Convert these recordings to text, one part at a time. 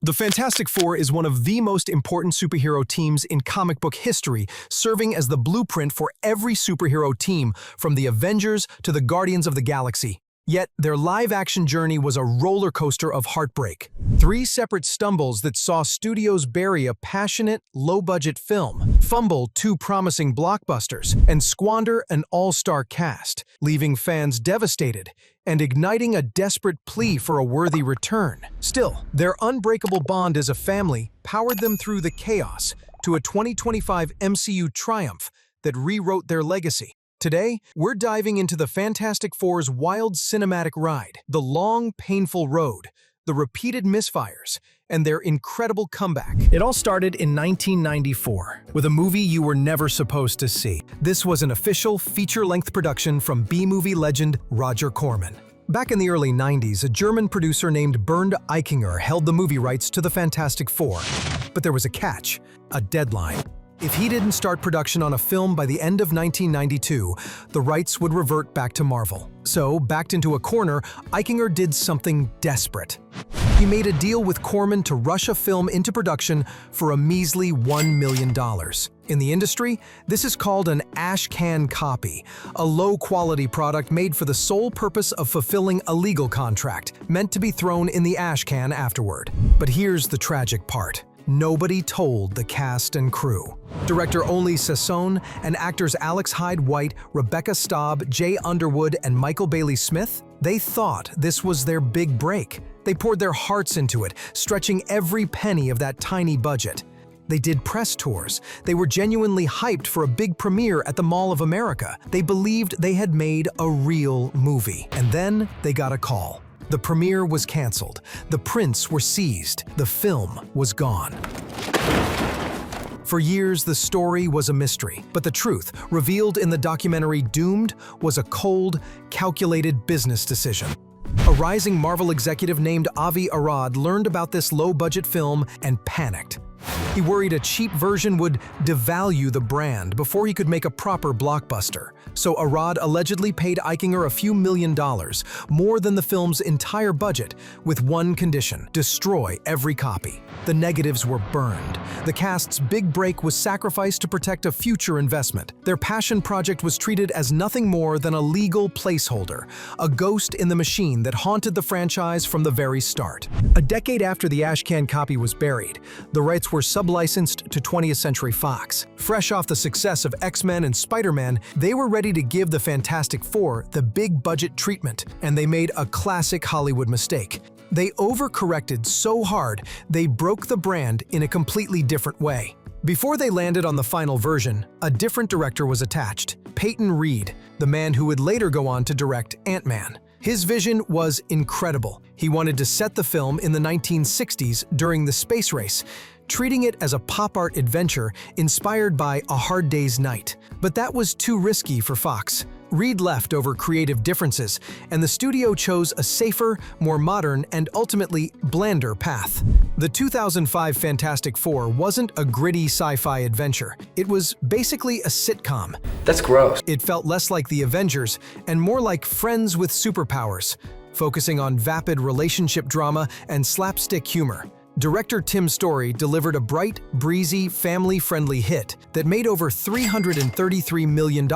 The Fantastic Four is one of the most important superhero teams in comic book history, serving as the blueprint for every superhero team, from the Avengers to the Guardians of the Galaxy. Yet, their live-action journey was a roller coaster of heartbreak. 3 separate stumbles that saw studios bury a passionate, low-budget film, fumble 2 promising blockbusters, and squander an all-star cast, leaving fans devastated and igniting a desperate plea for a worthy return. Still, their unbreakable bond as a family powered them through the chaos to a 2025 MCU triumph that rewrote their legacy. Today, we're diving into the Fantastic Four's wild cinematic ride, the long, painful road, the repeated misfires, and their incredible comeback. It all started in 1994, with a movie you were never supposed to see. This was an official, feature-length production from B-movie legend Roger Corman. Back in the early 90s, a German producer named Bernd Eichinger held the movie rights to the Fantastic Four. But there was a catch, a deadline. If he didn't start production on a film by the end of 1992, the rights would revert back to Marvel. So, backed into a corner, Eichinger did something desperate. He made a deal with Corman to rush a film into production for a measly $1 million. In the industry, this is called an ash can copy, a low-quality product made for the sole purpose of fulfilling a legal contract, meant to be thrown in the ash can afterward. But here's the tragic part. Nobody told the cast and crew. Director Only Sassone and actors Alex Hyde White, Rebecca Staub, Jay Underwood, and Michael Bailey Smith, they thought this was their big break. They poured their hearts into it, stretching every penny of that tiny budget. They did press tours. They were genuinely hyped for a big premiere at the Mall of America. They believed they had made a real movie. And then they got a call. The premiere was canceled, the prints were seized, the film was gone. For years, the story was a mystery, but the truth, revealed in the documentary Doomed, was a cold, calculated business decision. A rising Marvel executive named Avi Arad learned about this low-budget film and panicked. He worried a cheap version would devalue the brand before he could make a proper blockbuster. So Arad allegedly paid Eichinger a few $1 million, more than the film's entire budget, with one condition: destroy every copy. The negatives were burned. The cast's big break was sacrificed to protect a future investment. Their passion project was treated as nothing more than a legal placeholder, a ghost in the machine that haunted the franchise from the very start. A decade after the ashcan copy was buried, the rights were sub-licensed to 20th Century Fox. Fresh off the success of X-Men and Spider-Man, they were ready to give the Fantastic Four the big-budget treatment, and they made a classic Hollywood mistake. They overcorrected so hard, they broke the brand in a completely different way. Before they landed on the final version, a different director was attached, Peyton Reed, the man who would later go on to direct Ant-Man. His vision was incredible. He wanted to set the film in the 1960s during the space race, treating it as a pop art adventure inspired by A Hard Day's Night. But that was too risky for Fox. Reed left over creative differences, and the studio chose a safer, more modern, and ultimately blander path. The 2005 Fantastic Four wasn't a gritty sci-fi adventure. It was basically a sitcom. That's gross. It felt less like the Avengers and more like Friends with superpowers, focusing on vapid relationship drama and slapstick humor. Director Tim Story delivered a bright, breezy, family-friendly hit that made over $333 million.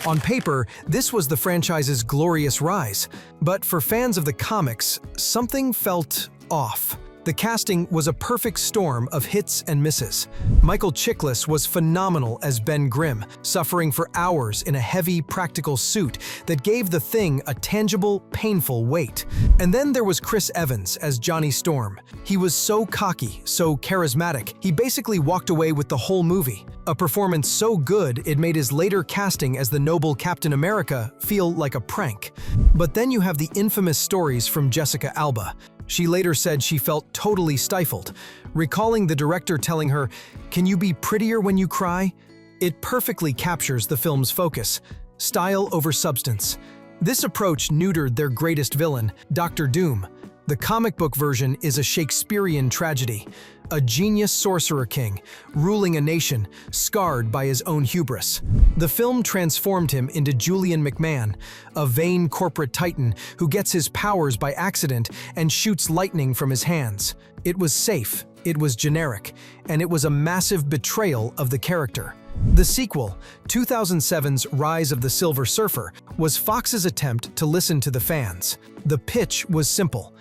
On paper, this was the franchise's glorious rise. But for fans of the comics, something felt off. The casting was a perfect storm of hits and misses. Michael Chiklis was phenomenal as Ben Grimm, suffering for hours in a heavy, practical suit that gave the Thing a tangible, painful weight. And then there was Chris Evans as Johnny Storm. He was so cocky, so charismatic, he basically walked away with the whole movie. A performance so good it made his later casting as the noble Captain America feel like a prank. But then you have the infamous stories from Jessica Alba. She later said she felt totally stifled, recalling the director telling her, "Can you be prettier when you cry?" It perfectly captures the film's focus: style over substance. This approach neutered their greatest villain, Dr. Doom. The comic book version is a Shakespearean tragedy, a genius sorcerer king, ruling a nation, scarred by his own hubris. The film transformed him into Julian McMahon, a vain corporate titan who gets his powers by accident and shoots lightning from his hands. It was safe, it was generic, and it was a massive betrayal of the character. The sequel, 2007's Rise of the Silver Surfer, was Fox's attempt to listen to the fans. The pitch was simple: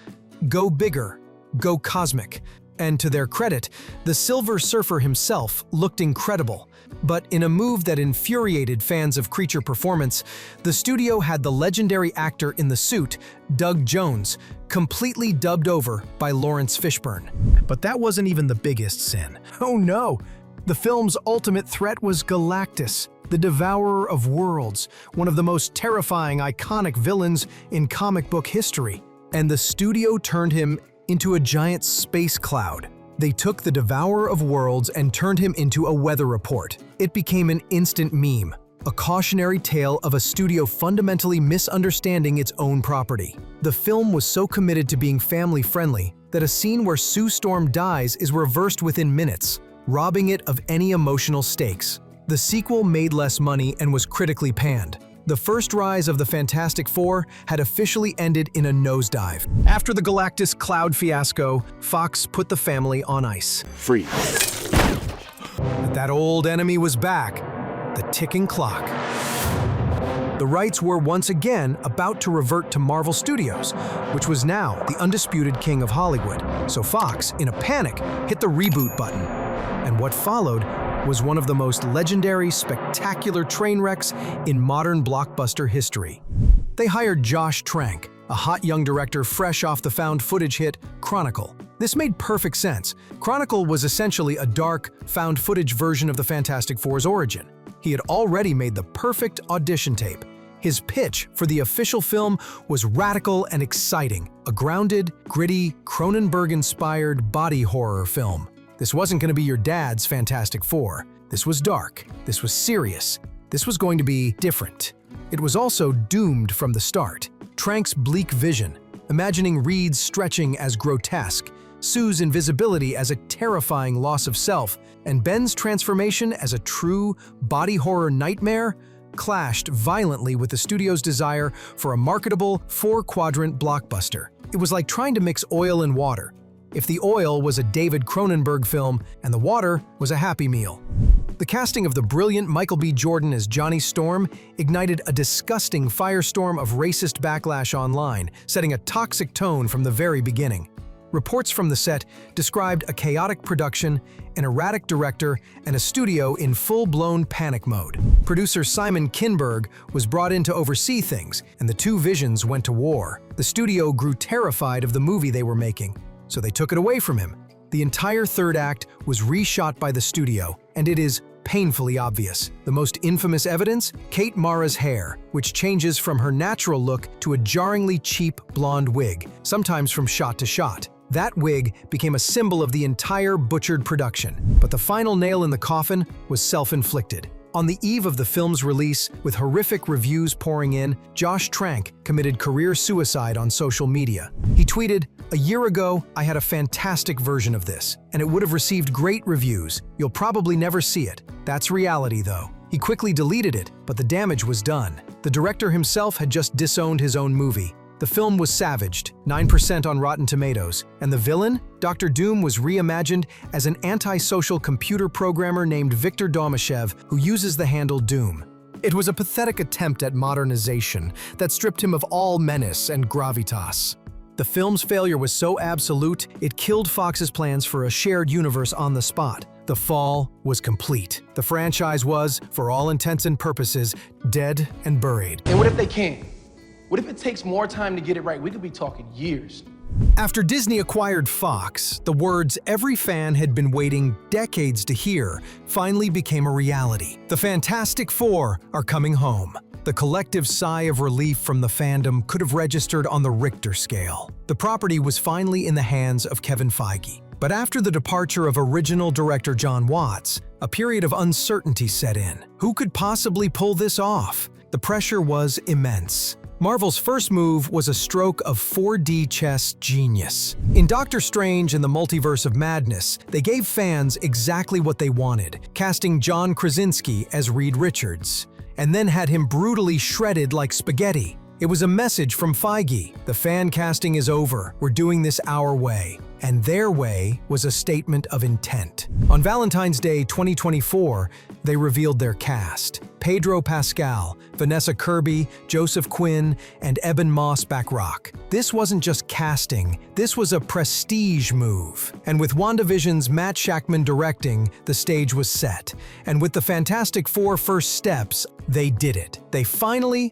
go bigger, go cosmic. And to their credit, the Silver Surfer himself looked incredible. But in a move that infuriated fans of creature performance, the studio had the legendary actor in the suit, Doug Jones, completely dubbed over by Lawrence Fishburne. But that wasn't even the biggest sin. Oh no! The film's ultimate threat was Galactus, the Devourer of Worlds, one of the most terrifying, iconic villains in comic book history. And the studio turned him into a giant space cloud. They took the Devourer of Worlds and turned him into a weather report. It became an instant meme, a cautionary tale of a studio fundamentally misunderstanding its own property. The film was so committed to being family-friendly that a scene where Sue Storm dies is reversed within minutes, robbing it of any emotional stakes. The sequel made less money and was critically panned. The first rise of the Fantastic Four had officially ended in a nosedive. After the Galactus cloud fiasco, Fox put the family on ice. Freeze. But that old enemy was back, the ticking clock. The rights were once again about to revert to Marvel Studios, which was now the undisputed king of Hollywood. So Fox, in a panic, hit the reboot button. And what followed was one of the most legendary, spectacular train wrecks in modern blockbuster history. They hired Josh Trank, a hot young director fresh off the found footage hit Chronicle. This made perfect sense. Chronicle was essentially a dark, found footage version of the Fantastic Four's origin. He had already made the perfect audition tape. His pitch for the official film was radical and exciting, a grounded, gritty, Cronenberg-inspired body horror film. This wasn't going to be your dad's Fantastic Four. This was dark. This was serious. This was going to be different. It was also doomed from the start. Trank's bleak vision, imagining Reed's stretching as grotesque, Sue's invisibility as a terrifying loss of self, and Ben's transformation as a true body horror nightmare, clashed violently with the studio's desire for a marketable, four-quadrant blockbuster. It was like trying to mix oil and water. If the oil was a David Cronenberg film and the water was a Happy Meal. The casting of the brilliant Michael B. Jordan as Johnny Storm ignited a disgusting firestorm of racist backlash online, setting a toxic tone from the very beginning. Reports from the set described a chaotic production, an erratic director, and a studio in full-blown panic mode. Producer Simon Kinberg was brought in to oversee things, and the two visions went to war. The studio grew terrified of the movie they were making, so they took it away from him. The entire third act was reshot by the studio, and it is painfully obvious. The most infamous evidence? Kate Mara's hair, which changes from her natural look to a jarringly cheap blonde wig, sometimes from shot to shot. That wig became a symbol of the entire butchered production, but the final nail in the coffin was self-inflicted. On the eve of the film's release, with horrific reviews pouring in, Josh Trank committed career suicide on social media. He tweeted, "A year ago, I had a fantastic version of this, and it would have received great reviews. You'll probably never see it. That's reality, though." He quickly deleted it, but the damage was done. The director himself had just disowned his own movie. The film was savaged, 9% on Rotten Tomatoes, and the villain, Dr. Doom, was reimagined as an antisocial computer programmer named Viktor Domashev who uses the handle Doom. It was a pathetic attempt at modernization that stripped him of all menace and gravitas. The film's failure was so absolute, it killed Fox's plans for a shared universe on the spot. The fall was complete. The franchise was, for all intents and purposes, dead and buried. And what if they can't? What if it takes more time to get it right? We could be talking years. After Disney acquired Fox, the words every fan had been waiting decades to hear finally became a reality. The Fantastic Four are coming home. The collective sigh of relief from the fandom could have registered on the Richter scale. The property was finally in the hands of Kevin Feige. But after the departure of original director John Watts, a period of uncertainty set in. Who could possibly pull this off? The pressure was immense. Marvel's first move was a stroke of 4D chess genius. In Doctor Strange and the Multiverse of Madness, they gave fans exactly what they wanted, casting John Krasinski as Reed Richards, and then had him brutally shredded like spaghetti. It was a message from Feige. The fan casting is over. We're doing this our way. And their way was a statement of intent. On Valentine's Day 2024, they revealed their cast. Pedro Pascal, Vanessa Kirby, Joseph Quinn, and Eben Moss-Bachrach. This wasn't just casting, this was a prestige move. And with WandaVision's Matt Shakman directing, the stage was set. And with the Fantastic Four first steps, they did it. They finally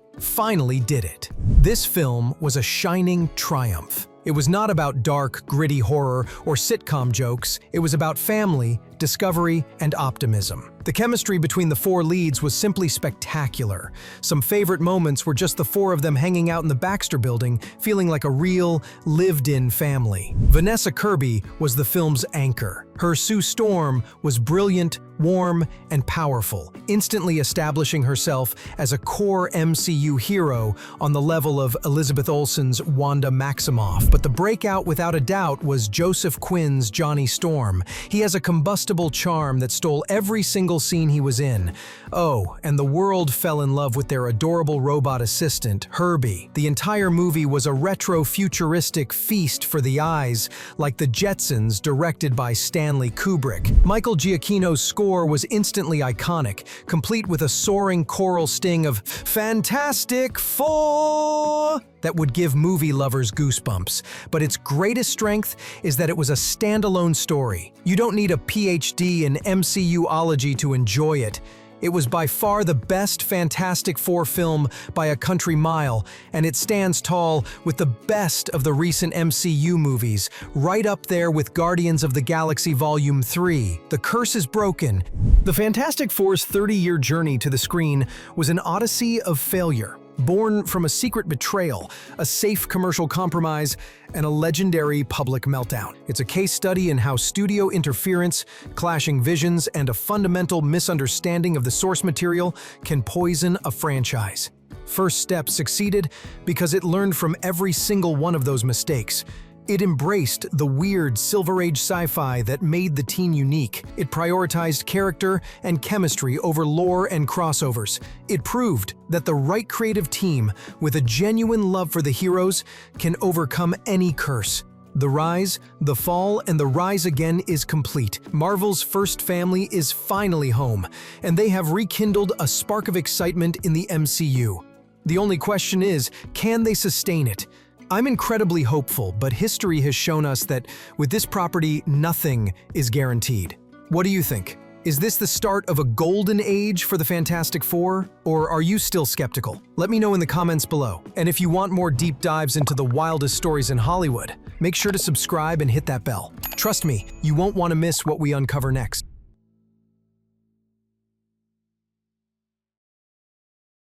did it. This film was a shining triumph. It was not about dark, gritty horror or sitcom jokes. It was about family, discovery, and optimism. The chemistry between the four leads was simply spectacular. Some favorite moments were just the four of them hanging out in the Baxter Building, feeling like a real, lived-in family. Vanessa Kirby was the film's anchor. Her Sue Storm was brilliant, warm, and powerful, instantly establishing herself as a core MCU hero on the level of Elizabeth Olsen's Wanda Maximoff. But the breakout, without a doubt, was Joseph Quinn's Johnny Storm. He has a combustible charm that stole every single scene he was in. Oh, and the world fell in love with their adorable robot assistant, Herbie. The entire movie was a retro-futuristic feast for the eyes, like the Jetsons, directed by Stanley Kubrick. Michael Giacchino's score was instantly iconic, complete with a soaring choral sting of Fantastic Four that would give movie lovers goosebumps. But its greatest strength is that it was a standalone story. You don't need a PhD in MCU-ology to enjoy it. It was by far the best Fantastic Four film by a country mile, and it stands tall with the best of the recent MCU movies, right up there with Guardians of the Galaxy Volume 3. The curse is broken. The Fantastic Four's 30-year journey to the screen was an odyssey of failure. Born from a secret betrayal, a safe commercial compromise, and a legendary public meltdown. It's a case study in how studio interference, clashing visions, and a fundamental misunderstanding of the source material can poison a franchise. First Step succeeded because it learned from every single one of those mistakes. It embraced the weird Silver Age sci-fi that made the teen unique. It prioritized character and chemistry over lore and crossovers. It proved that the right creative team, with a genuine love for the heroes, can overcome any curse. The rise, the fall, and the rise again is complete. Marvel's first family is finally home, and they have rekindled a spark of excitement in the MCU. The only question is, can they sustain it? I'm incredibly hopeful, but history has shown us that with this property, nothing is guaranteed. What do you think? Is this the start of a golden age for the Fantastic Four, or are you still skeptical? Let me know in the comments below. And if you want more deep dives into the wildest stories in Hollywood, make sure to subscribe and hit that bell. Trust me, you won't want to miss what we uncover next.